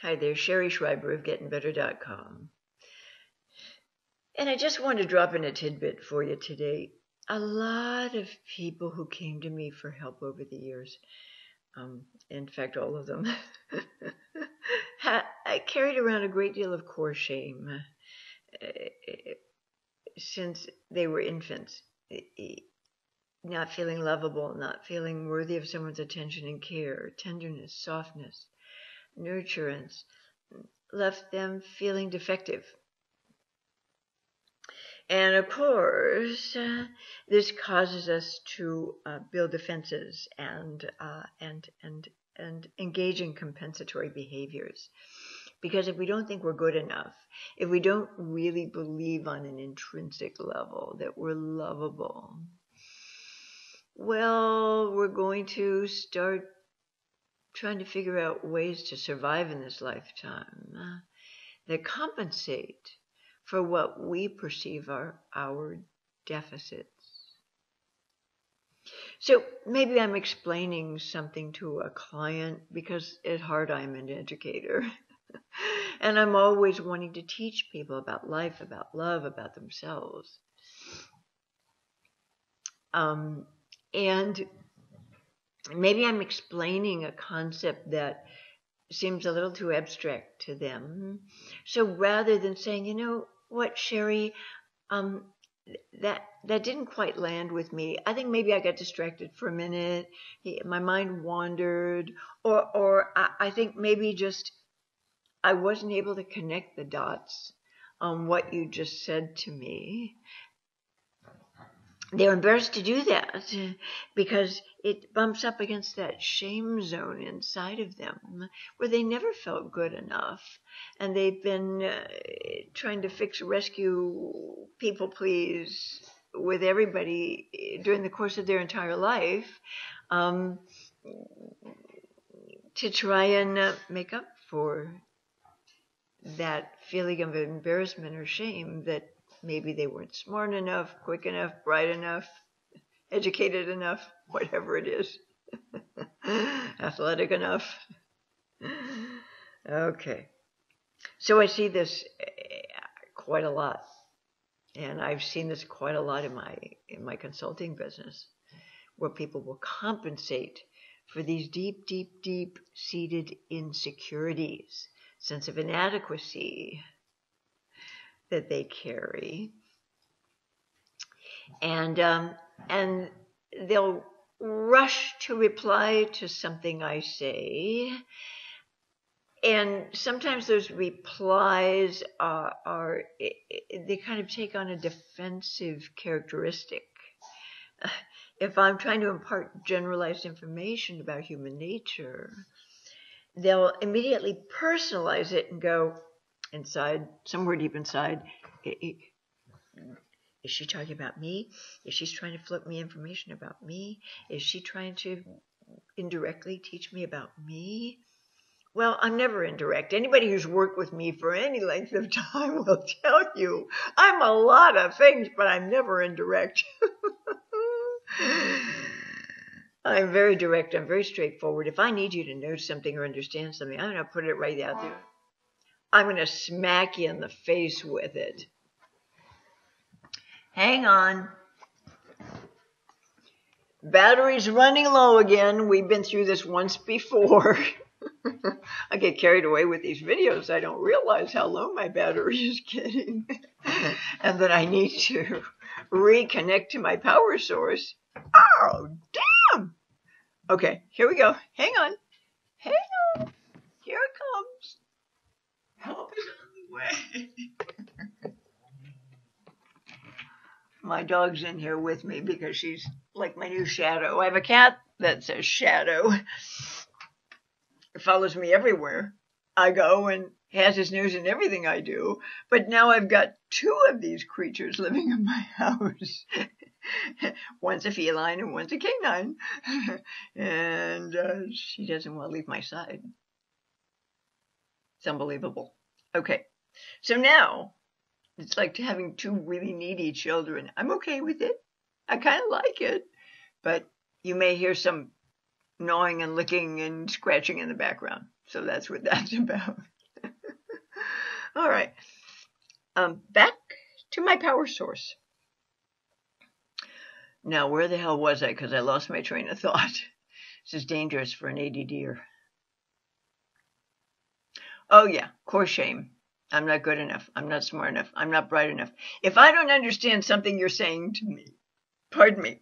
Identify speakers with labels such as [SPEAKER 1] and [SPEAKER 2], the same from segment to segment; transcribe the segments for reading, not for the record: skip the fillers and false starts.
[SPEAKER 1] Hi there, Sherry Schreiber of GettingBetter.com. And I just wanted to drop in a tidbit for you today. A lot of people who came to me for help over the years, in fact, all of them, I carried around a great deal of core shame since they were infants. Not feeling lovable, not feeling worthy of someone's attention and care, tenderness, softness, nurturance, left them feeling defective. And of course, this causes us to build defenses and engage in compensatory behaviors. Because if we don't think we're good enough, if we don't really believe on an intrinsic level that we're lovable, well, we're going to start trying to figure out ways to survive in this lifetime that compensate for what we perceive are our deficits. So maybe I'm explaining something to a client because at heart I'm an educator. And I'm always wanting to teach people about life, about love, about themselves. And maybe I'm explaining a concept that seems a little too abstract to them. So rather than saying, you know what, Sherry, that didn't quite land with me. I think maybe I got distracted for a minute. My mind wandered, or I think maybe just I wasn't able to connect the dots on what you just said to me. They're embarrassed to do that because it bumps up against that shame zone inside of them where they never felt good enough. And they've been trying to fix, rescue, people please with everybody during the course of their entire life to try and make up for that feeling of embarrassment or shame that maybe they weren't smart enough, quick enough, bright enough, educated enough, whatever it is, athletic enough. Okay. So I see this quite a lot. And I've seen this quite a lot in my consulting business, where people will compensate for these deep, deep, deep seated insecurities, sense of inadequacy that they carry, and they'll rush to reply to something I say, and sometimes those replies they kind of take on a defensive characteristic. If I'm trying to impart generalized information about human nature, they'll immediately personalize it and go, inside, somewhere deep inside, is she talking about me? Is she trying to flip me information about me? Is she trying to indirectly teach me about me? Well, I'm never indirect. Anybody who's worked with me for any length of time will tell you I'm a lot of things, but I'm never indirect. I'm very direct. I'm very straightforward. If I need you to know something or understand something, I'm going to put it right out there. I'm going to smack you in the face with it. Hang on. Battery's running low again. We've been through this once before. I get carried away with these videos. I don't realize how low my battery is getting. And that I need to reconnect to my power source. Oh, damn! Okay, here we go. Hang on. Hang on. Here it comes. Help is on the way. My dog's in here with me because she's like my new shadow. I have a cat that says Shadow. It follows me everywhere I go and has his nose in everything I do. But now I've got two of these creatures living in my house. One's a feline and one's a canine. And she doesn't want to leave my side. It's unbelievable. Okay, so now it's like having two really needy children. I'm okay with it. I kind of like it. But you may hear some gnawing and licking and scratching in the background. So that's what that's about. All right. Back to my power source. Now, where the hell was I? Because I lost my train of thought. This is dangerous for an ADDer. Oh, yeah, core shame. I'm not good enough. I'm not smart enough. I'm not bright enough. If I don't understand something you're saying to me, pardon me,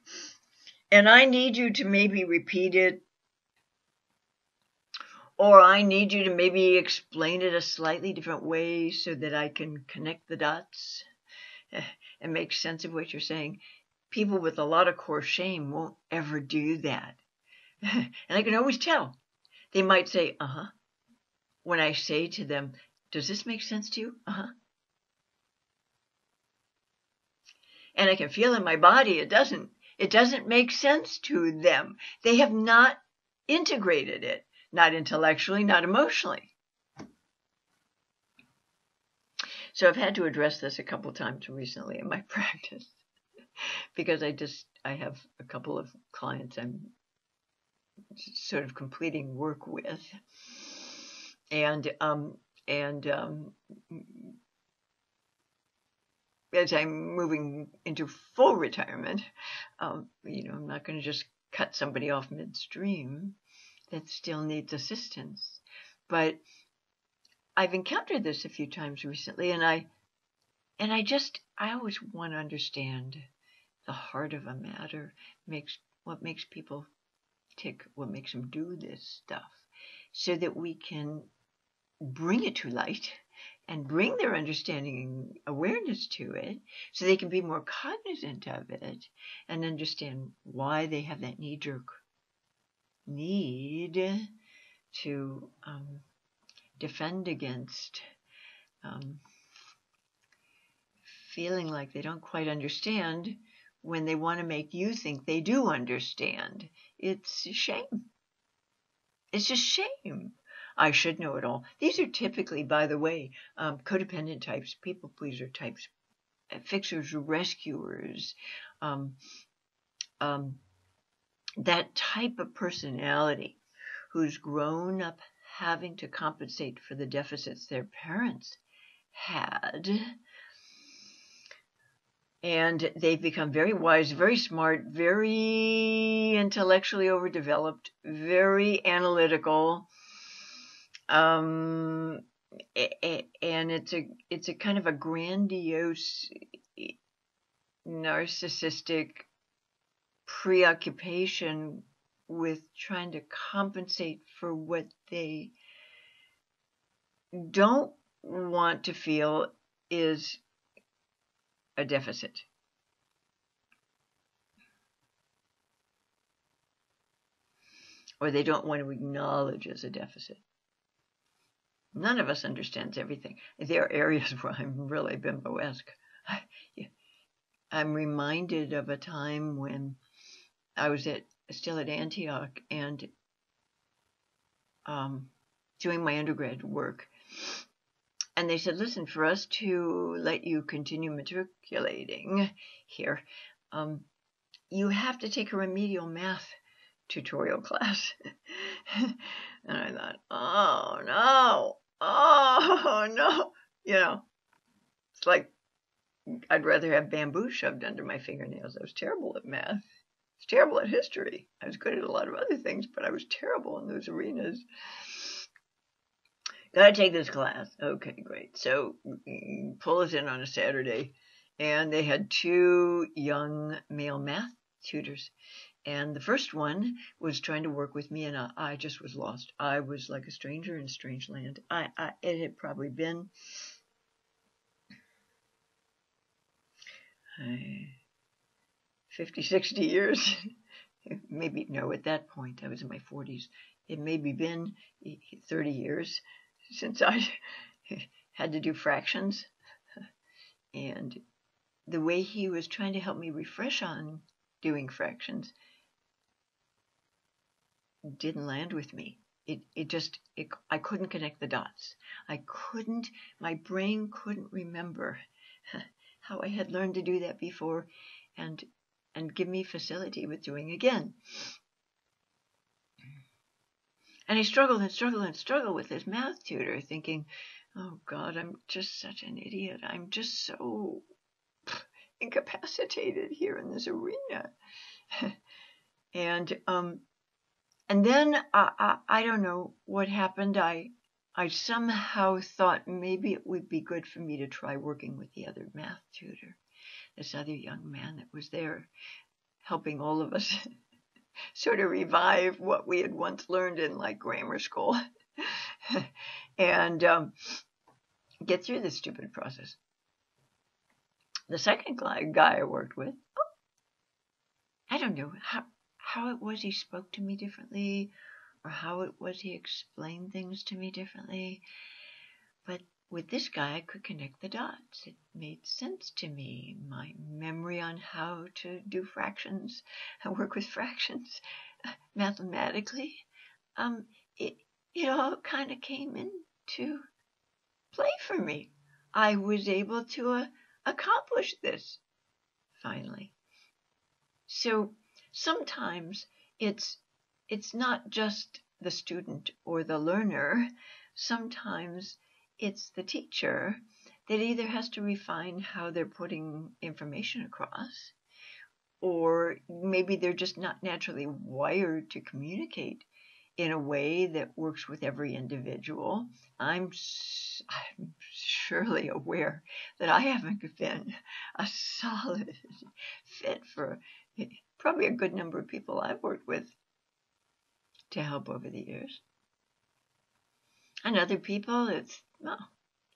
[SPEAKER 1] and I need you to maybe repeat it, or I need you to maybe explain it a slightly different way so that I can connect the dots and make sense of what you're saying, people with a lot of core shame won't ever do that. And I can always tell. They might say, uh-huh. When I say to them, does this make sense to you? Uh-huh. And I can feel in my body it doesn't. It doesn't make sense to them. They have not integrated it, not intellectually, not emotionally. So I've had to address this a couple times recently in my practice because I have a couple of clients I'm sort of completing work with, and as I'm moving into full retirement, I'm not going to just cut somebody off midstream that still needs assistance. But I've encountered this a few times recently, and I always want to understand the heart of a matter, what makes people tick, what makes them do this stuff, so that we can bring it to light and bring their understanding and awareness to it so they can be more cognizant of it and understand why they have that knee-jerk need to defend against feeling like they don't quite understand when they want to make you think they do understand. It's a shame. It's just shame. I should know it all. These are typically, by the way, codependent types, people pleaser types, fixers, rescuers, that type of personality who's grown up having to compensate for the deficits their parents had. And they've become very wise, very smart, very intellectually overdeveloped, very analytical. And it's a kind of a grandiose, narcissistic preoccupation with trying to compensate for what they don't want to feel is a deficit. Or they don't want to acknowledge as a deficit. None of us understands everything. There are areas where I'm really bimbo-esque. I'm reminded of a time when I was still at Antioch and doing my undergrad work. And they said, listen, for us to let you continue matriculating here, you have to take a remedial math tutorial class. And I thought, oh no. It's like I'd rather have bamboo shoved under my fingernails. I was terrible at math. I was terrible at history. I was good at a lot of other things, but I was terrible in those arenas. Gotta take this class. Okay, great. So pull us in on a Saturday, and they had 2 young male math tutors. And the first one was trying to work with me, and I just was lost. I was like a stranger in a strange land. It had probably been 50, 60 years. Maybe, no, at that point, I was in my 40s. It maybe been 30 years since I had to do fractions. And the way he was trying to help me refresh on doing fractions didn't land with me. I couldn't connect the dots. My brain couldn't remember how I had learned to do that before and give me facility with doing again. And I struggled with this math tutor, thinking, Oh God, I'm just such an idiot. I'm just so incapacitated here in this arena. And then I don't know what happened. I somehow thought maybe it would be good for me to try working with the other math tutor, this other young man that was there helping all of us sort of revive what we had once learned in like grammar school and get through this stupid process. The second guy I worked with, I don't know how it was he spoke to me differently or how it was he explained things to me differently. But with this guy, I could connect the dots. It made sense to me. My memory on how to do fractions, work with fractions mathematically, it all kind of came into play for me. I was able to accomplish this finally. So sometimes it's not just the student or the learner. Sometimes it's the teacher that either has to refine how they're putting information across, or maybe they're just not naturally wired to communicate in a way that works with every individual. I'm surely aware that I haven't been a solid fit for probably a good number of people I've worked with to help over the years. And other people, it's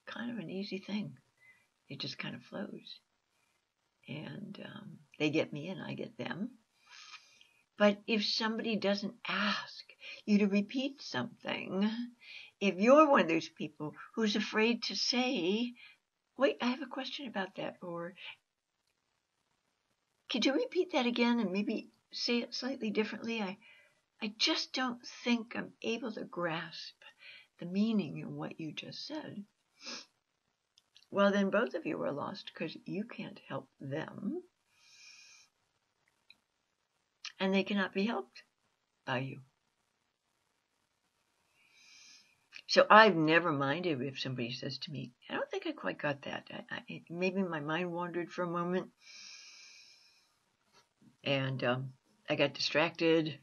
[SPEAKER 1] kind of an easy thing. It just kind of flows. And they get me and I get them. But if somebody doesn't ask you to repeat something, if you're one of those people who's afraid to say, wait, I have a question about that, or could you repeat that again and maybe say it slightly differently? I just don't think I'm able to grasp the meaning in what you just said. Well, then both of you are lost because you can't help them. And they cannot be helped by you. So I've never minded if somebody says to me, I don't think I quite got that. Maybe my mind wandered for a moment. And I got distracted.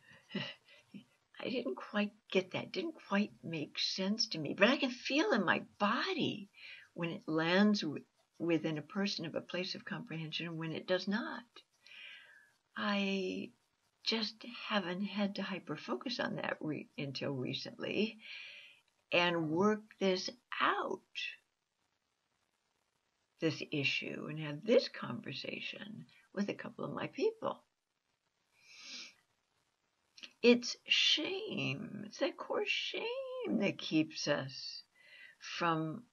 [SPEAKER 1] I didn't quite get that. It didn't quite make sense to me. But I can feel in my body when it lands within a person of a place of comprehension and when it does not. I just haven't had to hyper-focus on that until recently and work this out, this issue, and have this conversation with a couple of my people. It's shame. It's that core shame that keeps us from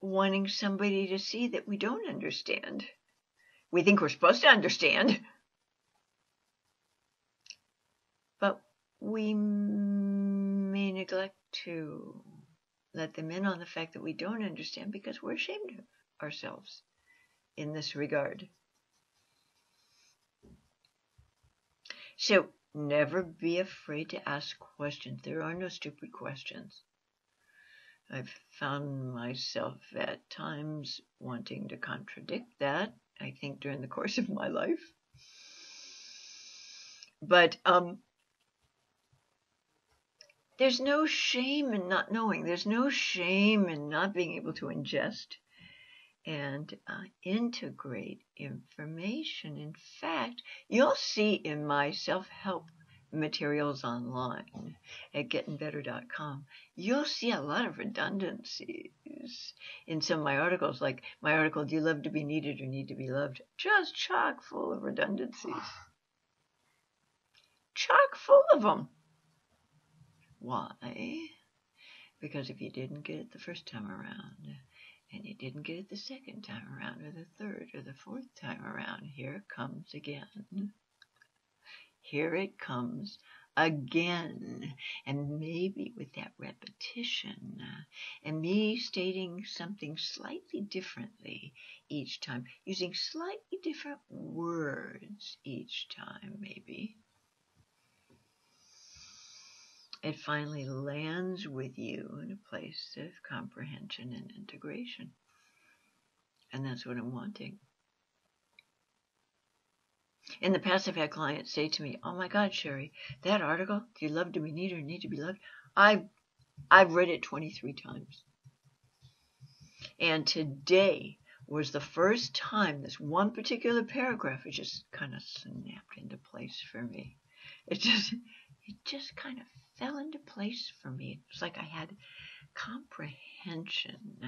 [SPEAKER 1] wanting somebody to see that we don't understand. We think we're supposed to understand, but we may neglect to let them in on the fact that we don't understand because we're ashamed of ourselves in this regard. So never be afraid to ask questions. There are no stupid questions. I've found myself at times wanting to contradict that, I think, during the course of my life. But there's no shame in not knowing. There's no shame in not being able to ingest and integrate information. In fact, you'll see in my self-help materials online at gettingbetter.com, you'll see a lot of redundancies in some of my articles, like my article, Do You Love to Be Needed or Need to Be Loved? Just chock full of redundancies. Chock full of them. Why? Because if you didn't get it the first time around, and you didn't get it the second time around, or the third, or the fourth time around, here it comes again. Here it comes again. And maybe with that repetition, and me stating something slightly differently each time, using slightly different words each time, maybe, it finally lands with you in a place of comprehension and integration. And that's what I'm wanting. In the past, I've had clients say to me, "Oh my God, Sherry, that article, Do You Love to Be Needed or Need to Be Loved?" I've read it 23 times. And today was the first time this one particular paragraph it just kind of snapped into place for me. It just kind of fell into place for me. It's like I had comprehension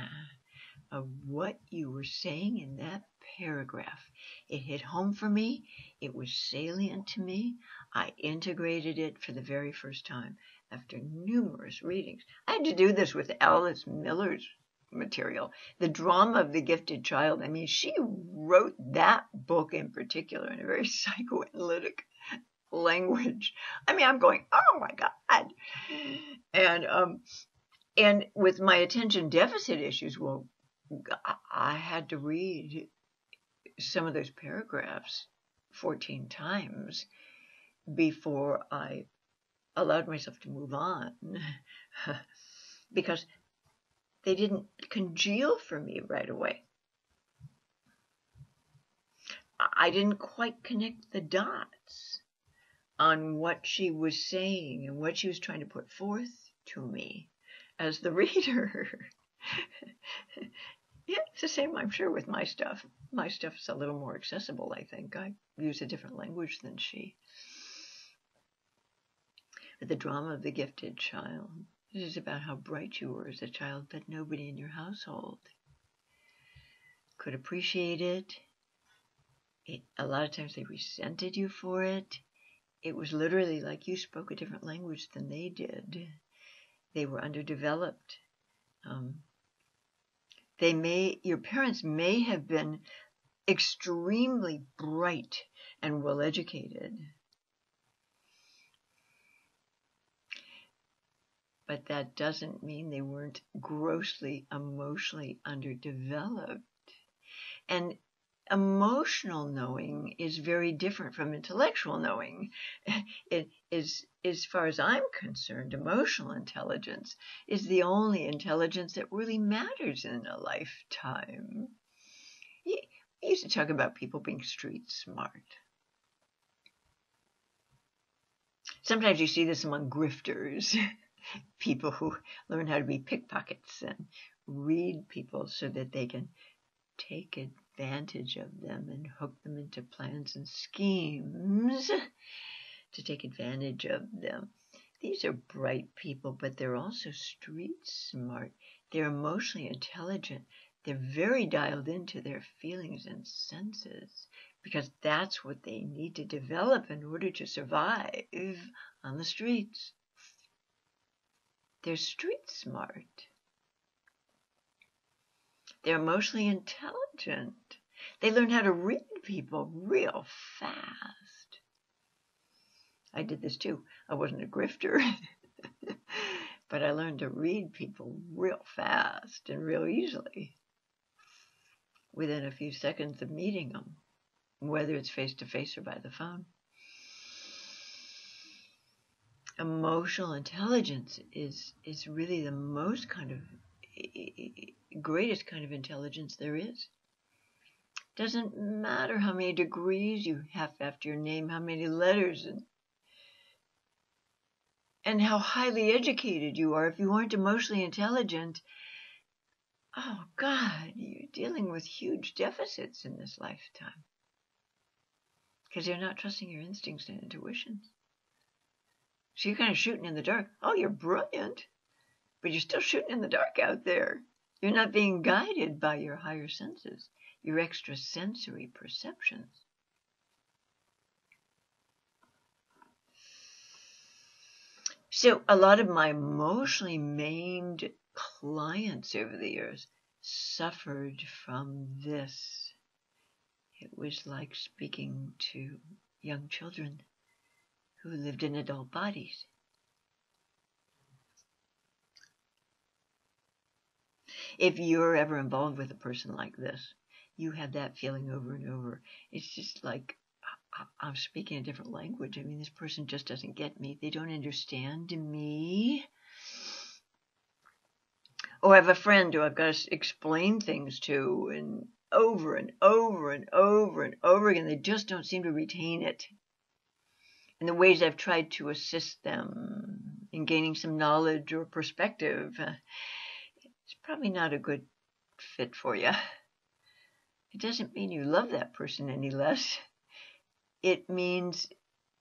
[SPEAKER 1] of what you were saying in that paragraph. It hit home for me. It was salient to me. I integrated it for the very first time after numerous readings. I had to do this with Alice Miller's material, The Drama of the Gifted Child. I mean, she wrote that book in particular in a very psychoanalytic language. I mean, I'm going, oh my God. And with my attention deficit issues, well, I had to read some of those paragraphs 14 times before I allowed myself to move on because they didn't congeal for me right away. I didn't quite connect the dots on what she was saying and what she was trying to put forth to me as the reader. Yeah, it's the same, I'm sure, with my stuff. My stuff is a little more accessible, I think. I use a different language than she. But The Drama of the Gifted Child. This is about how bright you were as a child, but nobody in your household could appreciate it. A lot of times they resented you for it. It was literally like you spoke a different language than they did. They were underdeveloped. Your parents may have been extremely bright and well-educated, but that doesn't mean they weren't grossly emotionally underdeveloped. And emotional knowing is very different from intellectual knowing. It is, as far as I'm concerned, emotional intelligence is the only intelligence that really matters in a lifetime. We used to talk about people being street smart. Sometimes you see this among grifters, people who learn how to be pickpockets and read people so that they can take advantage of them and hook them into plans and schemes to take advantage of them. These are bright people, but they're also street smart. They're emotionally intelligent. They're very dialed into their feelings and senses because that's what they need to develop in order to survive on the streets. They're street smart. They're emotionally intelligent. They learn how to read people real fast. I did this too. I wasn't a grifter, but I learned to read people real fast and real easily within a few seconds of meeting them, whether it's face-to-face or by the phone. Emotional intelligence is really the most greatest kind of intelligence there is. Doesn't matter how many degrees you have after your name, how many letters, and how highly educated you are. If you aren't emotionally intelligent, oh God, you're dealing with huge deficits in this lifetime because you're not trusting your instincts and intuitions. So you're kind of shooting in the dark. Oh, you're brilliant, but you're still shooting in the dark out there. You're not being guided by your higher senses, your extrasensory perceptions. So a lot of my emotionally maimed clients over the years suffered from this. It was like speaking to young children who lived in adult bodies. If you're ever involved with a person like this, you have that feeling over and over. It's just like I'm speaking a different language. I mean, this person just doesn't get me. They don't understand me. Or I have a friend who I've got to explain things to, and over and over and over and over again, they just don't seem to retain it. And the ways I've tried to assist them in gaining some knowledge or perspective, it's probably not a good fit for you. It doesn't mean you love that person any less. It means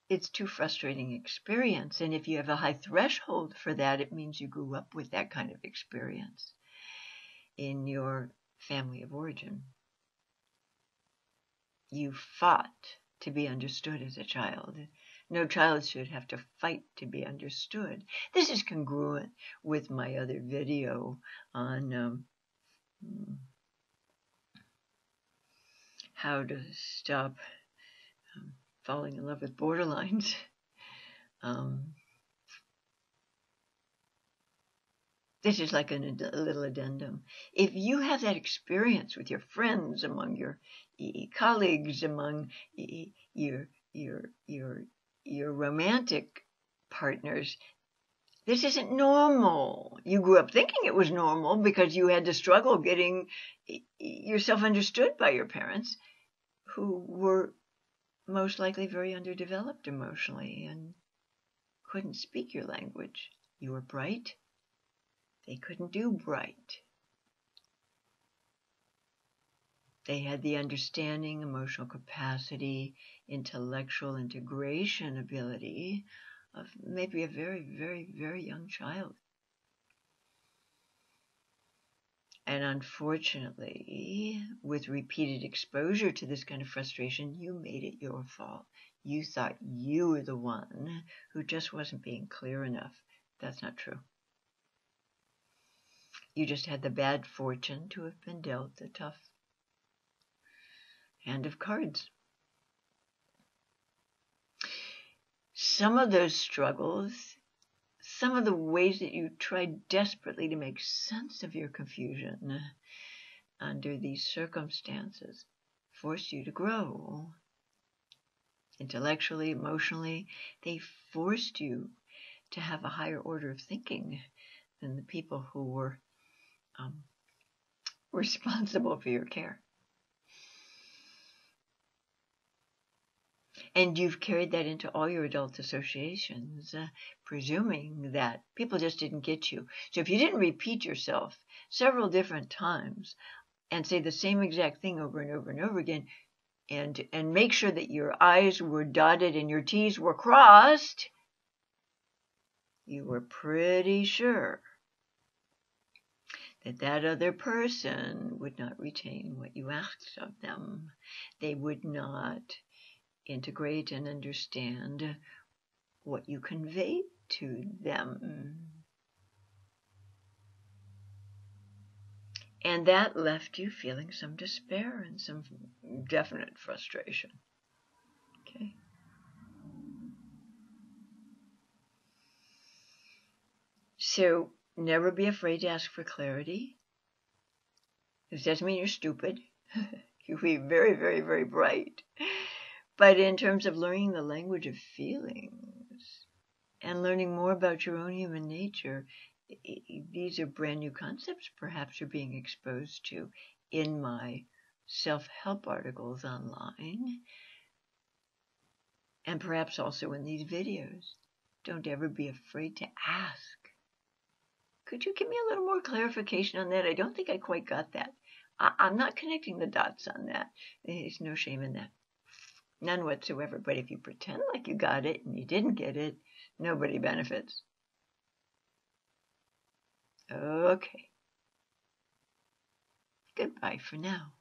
[SPEAKER 1] it's too frustrating experience. And if you have a high threshold for that, it means you grew up with that kind of experience in your family of origin. You fought to be understood as a child. No child should have to fight to be understood. This is congruent with my other video on how to stop falling in love with borderlines. This is like a little addendum. If you have that experience with your friends, among your colleagues, among your romantic partners, this isn't normal. You grew up thinking it was normal because you had to struggle getting yourself understood by your parents, who were most likely very underdeveloped emotionally and couldn't speak your language. You were bright. They couldn't do bright. They had the understanding, emotional capacity, intellectual integration ability of maybe a very, very, very young child. And unfortunately, with repeated exposure to this kind of frustration, you made it your fault. You thought you were the one who just wasn't being clear enough. That's not true. You just had the bad fortune to have been dealt a tough hand of cards. Some of those struggles, some of the ways that you tried desperately to make sense of your confusion under these circumstances forced you to grow. Intellectually, emotionally, they forced you to have a higher order of thinking than the people who were responsible for your care. And you've carried that into all your adult associations, presuming that people just didn't get you. So if you didn't repeat yourself several different times and say the same exact thing over and over and over again, and make sure that your I's were dotted and your T's were crossed, you were pretty sure that other person would not retain what you asked of them. They would not integrate and understand what you conveyed to them. And that left you feeling some despair and some definite frustration. Okay. So never be afraid to ask for clarity. This doesn't mean you're stupid. You'll be very, very, very bright. But in terms of learning the language of feelings and learning more about your own human nature, these are brand new concepts perhaps you're being exposed to in my self-help articles online, and perhaps also in these videos. Don't ever be afraid to ask. Could you give me a little more clarification on that? I don't think I quite got that. I'm not connecting the dots on that. There's no shame in that. None whatsoever. But if you pretend like you got it and you didn't get it, nobody benefits. Okay. Goodbye for now.